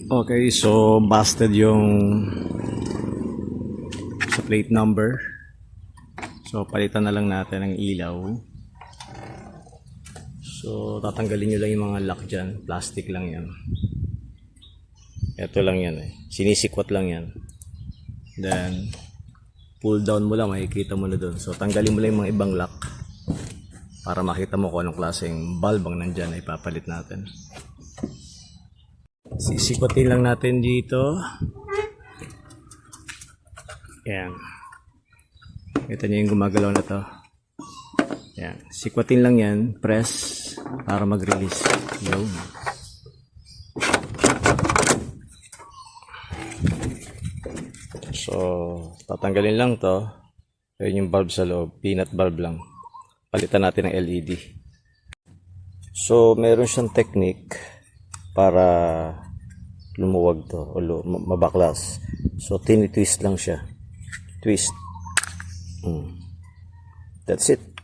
Okay, so busted yung sa plate number. So palitan na lang natin ang ilaw. So tatanggalin nyo lang yung mga lock dyan. Plastic lang yan. Ito lang yan eh. Sinisikwat lang yan. Then pull down mo lang, makikita mo na doon. So tanggalin mo lang yung mga ibang lock para makita mo kung anong klaseng bulb ang nandyan ay papalit natin. Sisikwatin lang natin dito. Yan. Kita nyo yung gumagalaw na to. Yan. Sikwatin lang yan. Press para mag-release. Yun. So, tatanggalin lang to. Yun yung bulb sa loob. Peanut bulb lang. Palitan natin ng LED. So, meron siyang technique para lumuwag to o mabaklas. So tinitwist lang siya. Twist. That's it.